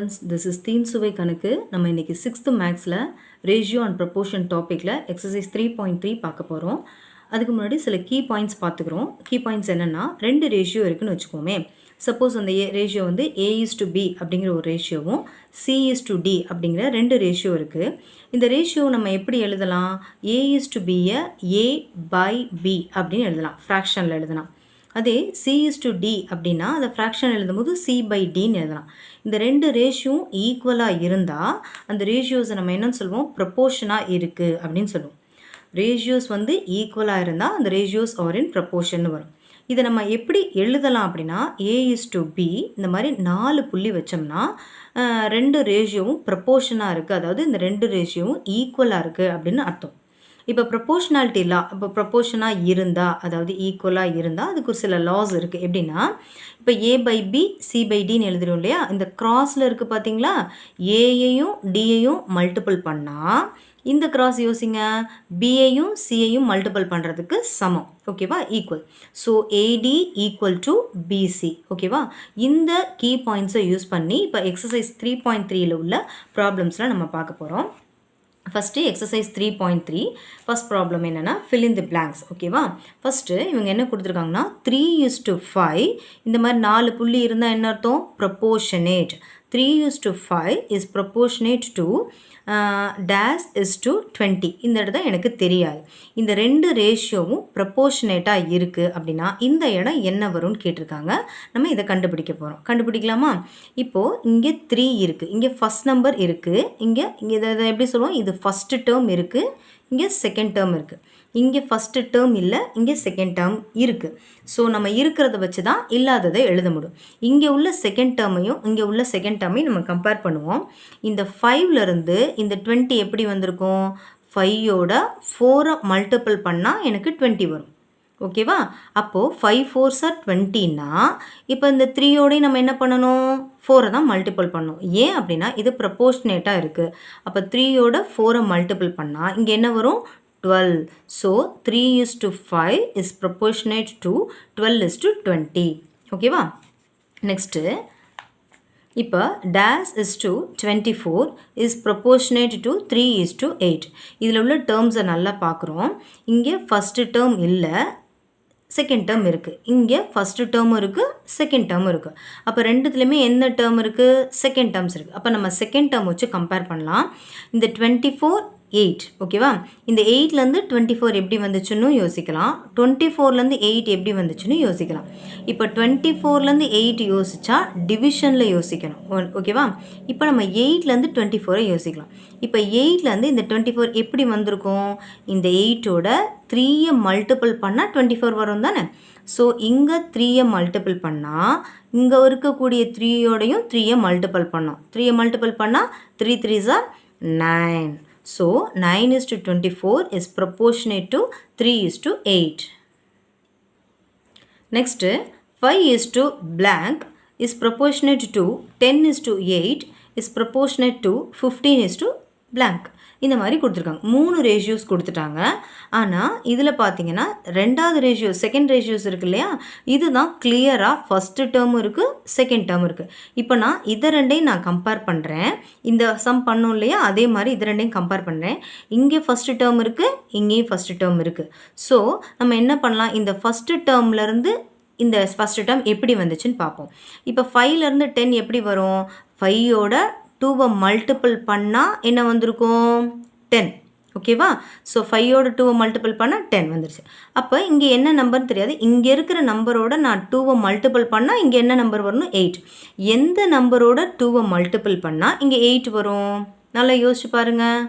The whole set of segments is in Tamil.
ஸ்டூடெண்ட்ஸ், திஸ் இஸ் தீன்சுவை கணக்கு. நம்ம இன்னைக்கு 6th மேக்ஸில் ரேஷியோ அண்ட் ப்ரொப்போர்ஷன் டாப்பிக்கில் எக்ஸசைஸ் 3.3 பார்க்க போகிறோம். அதுக்கு முன்னாடி சில கீ பாயிண்ட்ஸ் பார்த்துக்கிறோம். கீ பாயிண்ட்ஸ் என்னென்னா, 2 ரேஷியோ இருக்குன்னு வச்சுக்கோமே. சப்போஸ் அந்த ரேஷியோ வந்து A:B அப்படிங்கிற ஒரு ரேஷியோவும் C:D அப்படிங்கிற 2 ரேஷியோ இருக்குது. இந்த ரேஷியோ நம்ம எப்படி எழுதலாம்? A:Bயை A/B அப்படின்னு எழுதலாம், ஃப்ராக்ஷனில் எழுதலாம். அதே C:D அப்படின்னா அந்த ஃப்ராக்ஷன் எழுதும்போது C/Dன்னு எழுதலாம். இந்த 2 ரேஷியோவும் ஈக்குவலாக இருந்தால் அந்த ரேஷியோஸை நம்ம என்னன்னு சொல்லுவோம்? ப்ரொப்போர்ஷனாக இருக்குது அப்படின்னு சொல்லுவோம். ரேஷியோஸ் வந்து ஈக்குவலாக இருந்தால் அந்த ரேஷியோஸ் ஆர் இன் ப்ரொப்போர்ஷன் வரும். இதை நம்ம எப்படி எழுதலாம் அப்படின்னா, A:B இந்த மாதிரி 4 புள்ளி வச்சோம்னா 2 ரேஷியோவும் ப்ரொப்போர்ஷனாக இருக்குது, அதாவது இந்த 2 ரேஷியோவும் ஈக்குவலாக இருக்குது அப்படின்னு அர்த்தம். இப்போ ப்ரொப்போர்ஷனாலிட்டி லா, இப்போ ப்ரொப்போர்ஷனாக இருந்தால், அதாவது ஈக்குவலாக இருந்தால் அதுக்கு ஒரு சில லாஸ் இருக்குது. எப்படின்னா, இப்போ A/B C/Dன்னு எழுதுறோம் இல்லையா? இந்த கிராஸில் இருக்குது பார்த்தீங்களா? ஏயையும் டியையும் மல்டிபிள் பண்ணால் இந்த கிராஸ் யோசிங்க, பியையும் சியையும் மல்டிபிள் பண்ணுறதுக்கு சமம். ஓகேவா? Equal. So AD equal to BC. ஓகேவா? இந்த கீ பாயிண்ட்ஸை யூஸ் பண்ணி இப்போ எக்ஸசைஸ் 3.3ல் உள்ள ப்ராப்ளம்ஸில் நம்ம பார்க்க போகிறோம். ஃபஸ்ட்டு எக்ஸசைஸ் 3.3 ஃபஸ்ட் ப்ராப்ளம் என்னென்னா, fill in the blanks. ஓகேவா? ஃபஸ்ட்டு இவங்க என்ன கொடுத்துருக்காங்கன்னா 3:5 இந்த மாதிரி 4 புள்ளி இருந்தால் என்ன அர்த்தம்? Proportionate. 3:5 is proportionate to dash is to 20. இந்த இடம் எனக்கு தெரியாது. இந்த 2 ரேஷியோவும் ப்ரொப்போர்ஷனேட்டாக இருக்குது அப்படின்னா இந்த இடம் என்ன வரும்னு கேட்டிருக்காங்க. நம்ம இதை கண்டுபிடிக்க போகிறோம். கண்டுபிடிக்கலாமா? இப்போது இங்கே 3 இருக்குது, இங்கே ஃபஸ்ட் நம்பர் இருக்குது, இங்கே இதை எப்படி சொல்லுவோம்? இது ஃபஸ்ட்டு டேர்ம் இருக்குது, இங்கே செகண்ட் டேர்ம் இருக்குது. இங்கே ஃபஸ்ட்டு டேர்ம் இல்லை, இங்கே செகண்ட் டேர்ம் இருக்குது. ஸோ நம்ம இருக்கிறத வச்சு தான் இல்லாததை எழுத முடியும். இங்கே உள்ள செகண்ட் டேர்மையும் இங்கே உள்ள செகண்ட் டேர்மையும் நம்ம கம்பேர் பண்ணுவோம். இந்த 5லேருந்து இந்த 20 எப்படி வந்திருக்கும்? 5யோட 4 மல்டிபிள் பண்ணால் எனக்கு 20 வரும். ஓகேவா? அப்போது 5 4s are 20னா இப்போ இந்த 3யோடையும் நம்ம என்ன பண்ணணும்? 4 தான் மல்டிபிள் பண்ணணும். ஏன் அப்படின்னா இது ப்ரொப்போர்ஷனேட்டாக இருக்குது. அப்போ 3யோட 4 மல்டிபிள் பண்ணால் இங்கே என்ன வரும்? 12. So 3:5 is proportionate to 12:20. ஓகேவா? நெக்ஸ்ட்டு இப்போ dash is to 24 is proportionate to 3:8. இதில் உள்ள டேர்ம்ஸை நல்லா பார்க்குறோம். இங்கே ஃபஸ்ட்டு டேர்ம் இல்லை, செகண்ட் டேர்ம் இருக்குது. இங்கே ஃபஸ்ட்டு டேர்மும் இருக்குது, செகண்ட் டேர்மும் இருக்குது. அப்போ ரெண்டுத்துலேயுமே எந்த டேர்ம் இருக்குது? செகண்ட் டேர்ம்ஸ் இருக்குது. அப்போ நம்ம செகண்ட் டேர்ம் வச்சு கம்பேர் பண்ணலாம். இந்த 24 8. ஓகேவா? இந்த 8லேருந்து 24 எப்படி வந்துச்சுன்னு யோசிக்கலாம். 24லேருந்து 8 எப்படி வந்துச்சுன்னு யோசிக்கலாம். இப்போ 24லேருந்து 8 யோசித்தா டிவிஷனில் யோசிக்கணும். ஓகேவா? இப்போ நம்ம 8லேருந்து 24 யோசிக்கலாம். இப்போ 8லேருந்து இந்த 24 எப்படி வந்திருக்கும்? இந்த 8ஓட 3யை மல்டிபிள் பண்ணால் 24 வரும் தானே? ஸோ இங்கே 3யை மல்டிபிள் பண்ணால் இங்கே இருக்கக்கூடிய 3யோடையும் 3யை மல்டிபிள் பண்ணோம். 3யை மல்டிபிள் பண்ணால் 3 3s are 9. So 9:24 is proportionate to 3:8. Next, 5:blank is proportionate to 10:8 is proportionate to 15:blank. இந்த மாதிரி கொடுத்துருக்காங்க. 3 ரேஷியோஸ் கொடுத்துட்டாங்க. ஆனால் இதில் பார்த்தீங்கன்னா 2வது ரேஷியோ, செகண்ட் ரேஷியோஸ் இருக்கு இல்லையா? இதுதான் கிளியராக ஃபஸ்ட்டு டேர்மும் இருக்குது, செகண்ட் டேர்ம் இருக்குது. இப்போ நான் இதை ரெண்டையும் நான் கம்பேர் பண்ணுறேன். இந்த சம் பண்ணோம் இல்லையா? அதே மாதிரி இதை ரெண்டையும் கம்பேர் பண்ணுறேன். இங்கே ஃபஸ்ட்டு டேர்ம் இருக்குது, இங்கேயும் ஃபஸ்ட்டு டேர்ம் இருக்குது. ஸோ நம்ம என்ன பண்ணலாம்? இந்த ஃபஸ்ட்டு டேர்ம்லேருந்து இந்த ஃபஸ்ட்டு டேர்ம் எப்படி வந்துச்சுன்னு பார்ப்போம். இப்போ 5லேருந்து 10 எப்படி வரும்? 5யோட 2வை மல்டிபிள் பண்ணால் என்ன வந்திருக்கும்? 10. ஓகேவா? ஸோ 5யோட 2வை மல்டிபிள் பண்ணால் 10 வந்துருச்சு. அப்போ இங்கே என்ன நம்பர்னு தெரியாது. இங்கே இருக்கிற நம்பரோட நான் 2வை மல்டிபிள் பண்ணால் இங்கே என்ன நம்பர் வரணும்? 8. எந்த நம்பரோட 2வை மல்டிபிள் பண்ணால் இங்கே 8 வரும்? நல்லா யோசிச்சு பாருங்கள்.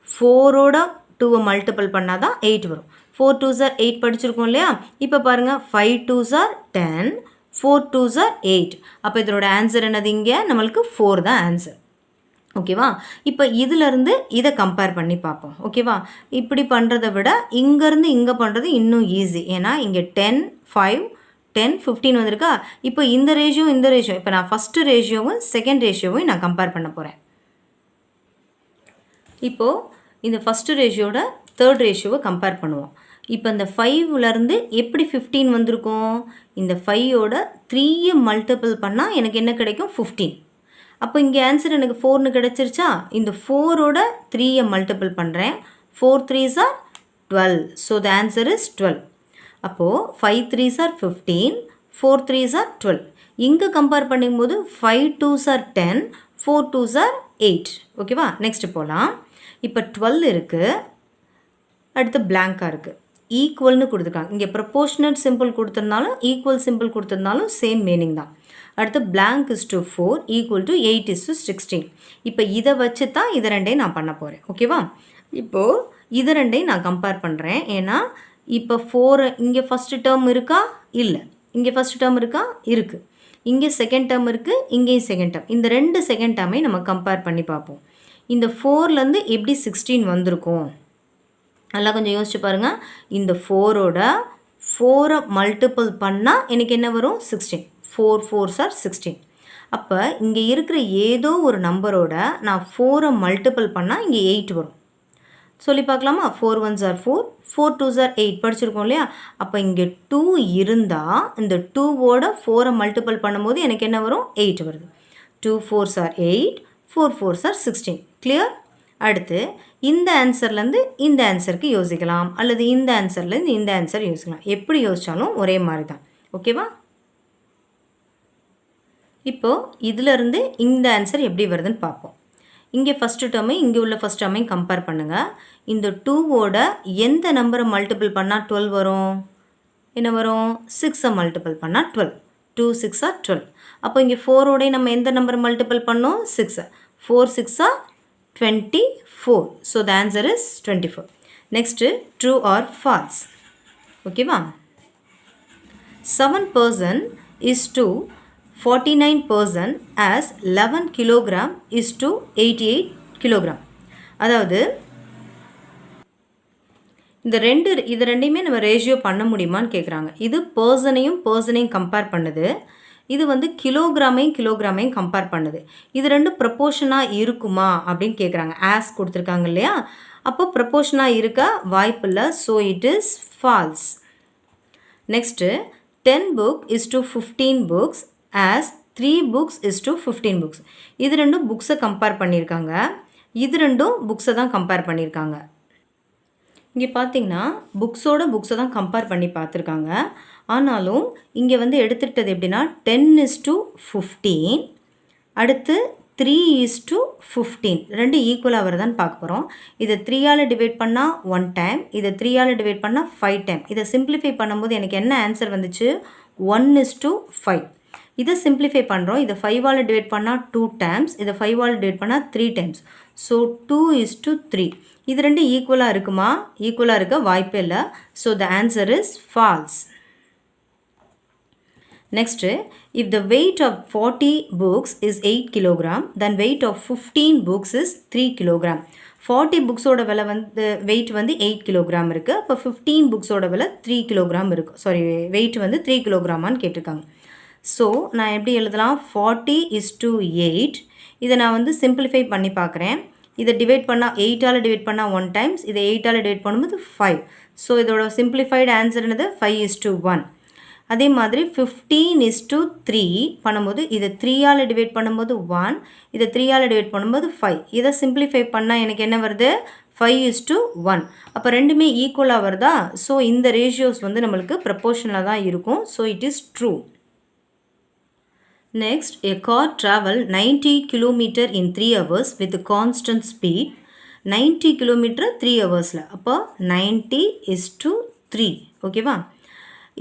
4ஓட 2வை மல்டிபிள் பண்ணால் தான் 8 வரும். 4 2s are 8 படிச்சிருக்கோம் இல்லையா? இப்போ பாருங்கள், 5 2s are 10, 4 2s are 8. அப்போ இதனோட ஆன்சர் என்னது? இங்கே நம்மளுக்கு 4 தான் ஆன்சர். ஓகேவா? இப்போ இதிலேருந்து இதை கம்பேர் பண்ணி பார்ப்போம். ஓகேவா? இப்படி பண்ணுறதை விட இங்கேருந்து இங்கே பண்ணுறது இன்னும் ஈஸி. ஏன்னா இங்கே 10 5 10 15 வந்திருக்கா? இப்போ இந்த ரேஷியோ இந்த ரேஷியோ, இப்போ நான் ஃபஸ்ட்டு ரேஷியோவும் செகண்ட் ரேஷியோவும் நான் கம்பேர் பண்ண போகிறேன். இப்போது இந்த ஃபஸ்ட்டு ரேஷியோட தேர்ட் ரேஷியோவை கம்பேர் பண்ணுவோம். இப்போ இந்த 5லேருந்து எப்படி 15 வந்திருக்கும்? இந்த 5யோட 3யை மல்டிபிள் பண்ணால் எனக்கு என்ன கிடைக்கும்? 15. அப்போ இங்கே ஆன்சர் எனக்கு 4ன்னு கிடச்சிருச்சா? இந்த 4ஓட 3யை மல்டிபிள் பண்ணுறேன். 4 3s are 12. So the answer is 12. அப்போது 5 3s are 15, 4 3s are 12. இங்கே கம்பேர் பண்ணும்போது 5 2s are 10, 4 2s are 8. ஓகேவா? நெக்ஸ்ட் போகலாம். இப்போ 12 இருக்குது, அடுத்து பிளாங்காக இருக்குது. ஈக்குவல்னு கொடுத்துருக்காங்க. இங்கே ப்ரொபோர்ஷனல் சிம்பிள் கொடுத்துருந்தாலும் ஈக்குவல் சிம்பிள் கொடுத்துருந்தாலும் சேம் மீனிங் தான். அடுத்து blank is to 4 equal to 8 is to 16. இப்போ இதை வச்சு தான் இதை ரெண்டையும் நான் பண்ண போகிறேன். ஓகேவா? இப்போது இது ரெண்டையும் நான் கம்பேர் பண்ணுறேன். ஏன்னா இப்போ 4 இங்கே ஃபஸ்ட்டு டேர்ம் இருக்கா? இல்லை. இங்கே ஃபஸ்ட்டு டேர்ம் இருக்கா? இருக்குது. இங்கே செகண்ட் டேர்ம் இருக்குது, இங்கேயும் செகண்ட் டேர்ம். இந்த ரெண்டு செகண்ட் டேர்மையும் நம்ம கம்பேர் பண்ணி பார்ப்போம். இந்த 4லேருந்து எப்படி 16 வந்திருக்கும்? நல்லா கொஞ்சம் யோசிச்சு பாருங்கள். இந்த 4ஓட 4 மல்டிபிள் பண்ணால் எனக்கு என்ன வரும்? 16. 4 4s are 16. அப்போ இங்கே இருக்கிற ஏதோ ஒரு நம்பரோட நான் 4 மல்டிபிள் பண்ணால் இங்கே 8 வரும். சொல்லி பார்க்கலாமா? 4 1s are 4, 4 2s are 8 படிச்சிருக்கோம் இல்லையா? அப்போ இங்கே 2 இருந்தால் இந்த 2ஓட 4 மல்டிபிள் பண்ணும்போது எனக்கு என்ன வரும்? 8 வருது. 2 4s are 8, 4 4s are 16. Clear? அடுத்து இந்த ஆன்சர்லேருந்து இந்த ஆன்சருக்கு யோசிக்கலாம், அல்லது இந்த ஆன்சர்லேருந்து இந்த ஆன்சர் யோசிக்கலாம். எப்படி யோசித்தாலும் ஒரே மாதிரி தான். ஓகேவா? இப்போது இதிலிருந்து இந்த ஆன்சர் எப்படி வருதுன்னு பார்ப்போம். இங்கே ஃபஸ்ட்டு டேர்மை இங்கே உள்ள ஃபஸ்ட் டேர்மையும் கம்பேர் பண்ணுங்கள். இந்த 2ஓட எந்த நம்பரை மல்டிபிள் பண்ணால் 12 வரும்? என்ன வரும்? 6ஐ மல்டிபிள் பண்ணால் 12. 2 6 are 12. அப்போ இங்கே 4ஓடைய நம்ம எந்த நம்பரை மல்டிபிள் பண்ணோம்? 6. 4 6 are 24. So the answer is 24. Next true or false. ஓகேவா? 7% is to 49% as 11 kilogram is to 88 kilogram. அதாவது இது ரெண்டையுமே நம்ம ரேஷியோ பண்ண முடியுமான்னு கேட்குறாங்க. இது பர்சனையும் கம்பேர் பண்ணுது. இது வந்து கிலோகிராமையும் கம்பேர் பண்ணுது. இது ரெண்டும் ப்ரப்போர்ஷனாக இருக்குமா அப்படின்னு கேட்குறாங்க. ஆஸ் கொடுத்துருக்காங்க இல்லையா? அப்போ ப்ரப்போர்ஷனாக இருக்க வாய்ப்பில்லை. So it is false. Next 10 book is to 15 books as 3 books is to 15 books. இது ரெண்டும் புக்ஸை கம்பேர் பண்ணியிருக்காங்க. இது ரெண்டும் புக்ஸை தான் கம்பேர் பண்ணியிருக்காங்க. இங்கே பார்த்தீங்கன்னா புக்ஸை தான் கம்பேர் பண்ணி பார்த்துருக்காங்க. ஆனாலும் இங்கே வந்து எடுத்துக்கிட்டது எப்படின்னா 10 is to 15, அடுத்து 3 is to 15. ரெண்டு ஈக்குவலாக வருதான்னு பார்க்க போகிறோம். இதை 3ஆல் டிவைட் பண்ணால் 1 டைம், இதை 3ஆல் டிவைட் பண்ணால் 5 டைம். இதை சிம்பிளிஃபை பண்ணும்போது எனக்கு என்ன ஆன்சர் வந்துச்சு? 1 is to 5. இதை சிம்பிளிஃபை பண்ணுறோம். இதை 5ஆல் டிவைட் பண்ணால் 2 டைம்ஸ், இதை 5ஆல் டிவைட் பண்ணால் 3 டைம்ஸ். So 2 is to 3. இது ரெண்டு ஈக்குவலாக இருக்குமா? ஈக்குவலாக இருக்க வாய்ப்பே இல்லை. So the answer is false. Next, if the weight of 40 books is 8 kilogram, then weight of 15 books is 3 kilogram. 40 புக்ஸோட விலை வந்து வெயிட் வந்து 8 கிலோகிராம் இருக்குது. அப்போ 15 புக்ஸோட விலை 3 கிலோகிராம் இருக்குது. சாரி, வெயிட் வந்து 3 கிலோகிராமான்னு கேட்டிருக்காங்க. ஸோ நான் எப்படி எழுதலாம்? 40 is to 8. இதை நான் வந்து சிம்பிளிஃபை பண்ணி பார்க்குறேன். இதை டிவைட் பண்ணால் 8ஆல் டிவைட் பண்ணால் 1 டைம்ஸ், இதை 8ஆல் டிவைட் பண்ணும்போது 5. ஸோ இதோட சிம்பிளிஃபைடு ஆன்சர் என்னது? 5 is to 1. அதே மாதிரி 15 is to 3 பண்ணும்போது இதை 3ஆல் டிவைட் பண்ணும்போது 1, இதை 3ஆல் டிவைட் பண்ணும்போது 5. இதை சிம்பிளிஃபை பண்ணால் எனக்கு என்ன வருது? 5 is to 1. அப்போ ரெண்டுமே ஈக்குவலாக வருதா? ஸோ இந்த ரேஷியோஸ் வந்து நம்மளுக்கு ப்ரப்போர்ஷனலாக தான் இருக்கும். So it is true. Next, a car travel 90 km in 3 hours with constant speed. 90 km 3 hoursல. அப்போ 90 is to 3. ஓகேவா?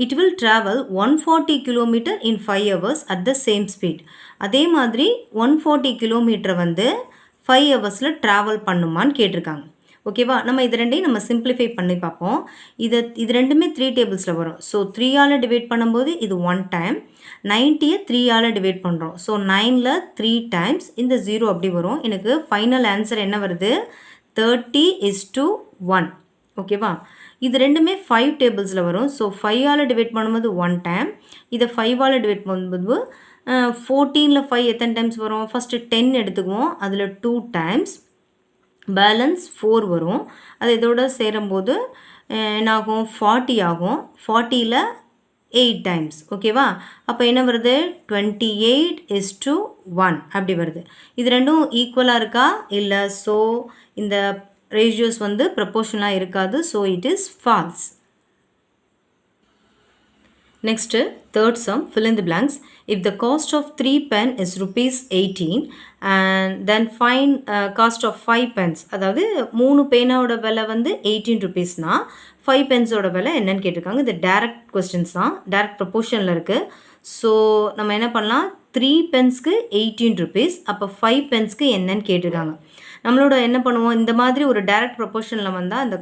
It will travel 140 km in 5 hours at the same speed. அதே மாதிரி 140 km வந்து 5 ஹவர்ஸில் ட்ராவல் பண்ணுமான்னு கேட்டிருக்காங்க. ஓகேவா? நம்ம இது ரெண்டையும் நம்ம சிம்பிளிஃபை பண்ணி பார்ப்போம். இது ரெண்டுமே 3 டேபிள்ஸில் வரும். ஸோ 3ஆல் டிவைட் பண்ணும்போது இது 1 டைம், 90யை 3ஆல் டிவைட் பண்ணுறோம். ஸோ 9ல் 3 டைம்ஸ், இந்த 0 அப்படி வரும். எனக்கு ஃபைனல் ஆன்சர் என்ன வருது? 30 is to 1. ஓகேவா? இது ரெண்டுமே 5 டேபிள்ஸில் வரும். ஸோ 5ஆல் டிவைட் பண்ணும்போது 1 டைம், இதை 5ஆல் டிவைட் பண்ணும்போது 14ல் 5 எத்தனை டைம்ஸ் வரும்? ஃபஸ்ட்டு 10 எடுத்துக்குவோம், அதில் 2 டைம்ஸ், பேலன்ஸ் 4 வரும். அது இதோட சேரும்போது என்னாகும்? 40 ஆகும். 40ல் 8 டைம்ஸ் ஓகேவா. அப்போ என்ன வருது 28:1 அப்படி வருது. இது ரெண்டும் ஈக்குவலாக இருக்கா இல்லை. ஸோ இந்த ரேஷியோஸ் வந்து ப்ரப்போர்ஷனலாக இருக்காது. So it is false. Next, third sum, fill in the blanks. If the cost of 3 pen is rupees 18 and then find cost of 5 pens. அதாவது 3 பேனாவோட விலை வந்து 18 rupeesனா 5 பென்ஸோட விலை என்னன்னு கேட்டிருக்காங்க. இது டைரக்ட் கொஸ்டின்ஸ் தான், டைரக்ட் ப்ரொப்போர்ஷனில் இருக்குது. ஸோ நம்ம என்ன பண்ணலாம், 3 பென்ஸ்க்கு 18 rupees, அப்போ 5 பென்ஸ்க்கு என்னன்னு கேட்டிருக்காங்க. நம்மளோட என்ன பண்ணுவோம், இந்த மாதிரி ஒரு டைரக்ட் ப்ரொப்போர்ஷனில் வந்தால் அந்த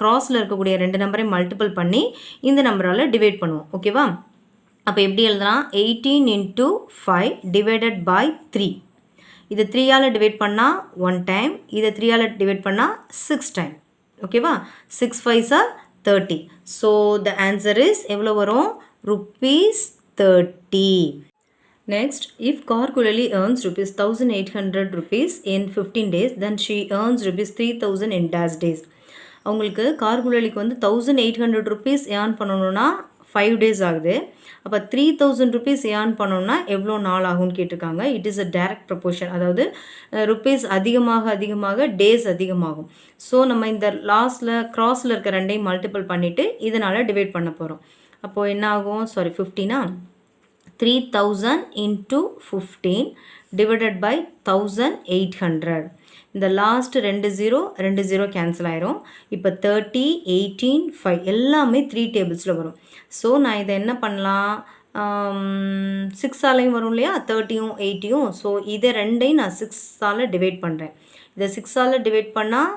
க்ராஸில் இருக்கக்கூடிய 2 நம்பரை மல்டிபிள் பண்ணி இந்த நம்பரால் டிவைட் பண்ணுவோம் ஓகேவா. அப்போ எப்படி எழுதலாம், 18 into 5 divided by 3. இது 3ஆல் டிவைட் பண்ணால் 1 டைம், இதை 3ஆல் டிவைட் பண்ணால் 6 டைம் ஓகேவா. 6 5s are 30. So the answer is எவ்வளோ வரும், ₹30. Next, if Karkulali earns ₹1,800 in 15 days, then she earns ₹3,000 in dash days. அவங்களுக்கு கார்குலலிக்கு வந்து ₹1,800 ஏர்ன் பண்ணணும்னா 5 days ஆகுது. அப்போ ₹3,000 ஏர்ன் பண்ணணும்னா எவ்வளோ நாள் ஆகும்னு கேட்டிருக்காங்க. It is a direct proportion, அதாவது ருப்பீஸ் அதிகமாக டேஸ் அதிகமாகும். ஸோ நம்ம இந்த லாஸ்ட்டில் க்ராஸில் இருக்க ரெண்டையும் மல்டிபிள் பண்ணிவிட்டு இதனால் டிவைட் பண்ண போகிறோம். அப்போது என்ன ஆகும், 15 3,000 into 15 divided by 1,800. இந்த லாஸ்ட் 2 0 கேன்சல் ஆயிரும். இப்போ 30 18 5 எல்லாமே 3 டேபிள்ஸில் வரும். ஸோ நான் இதை என்ன பண்ணலாம், 6ஆலையும் வரும் இல்லையா, 30யும் 80யும். ஸோ இதை ரெண்டையும் நான் 6ஆல் டிவைட் பண்ணுறேன். இதை 6ஆல் டிவைட் பண்ணால்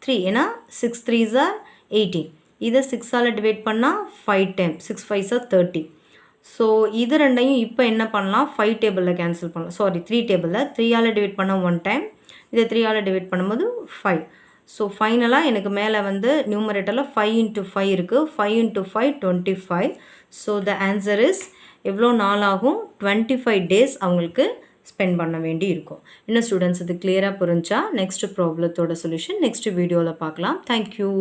3, ஏன்னா 6 3s are 18. இதை 6ஆல் டிவைட் பண்ணால் 5 டைம், 6 5s are 30. ஸோ இது ரெண்டையும் இப்போ என்ன பண்ணலாம், 5 டேபிளில் கேன்சல் பண்ணலாம், 3 டேபிளில் 3ஆல் டிவைட் பண்ண 1 டைம், இதை 3ஆல் டிவைட் பண்ணும்போது 5. ஸோ ஃபைனலாக எனக்கு மேலே வந்து நியூமரேட்டரில் 5 into 5 இருக்குது. 5 into 5 25. So the answer is எவ்வளோ நாள் ஆகும், 25 days அவங்களுக்கு ஸ்பெண்ட் பண்ண வேண்டி இருக்கும். இன்னும் ஸ்டூடெண்ட்ஸ் இது கிளியராக புரிஞ்சா நெக்ஸ்ட் ப்ராப்ளத்தோட சொல்யூஷன் நெக்ஸ்ட் வீடியோவில் பார்க்கலாம். தேங்க்யூ.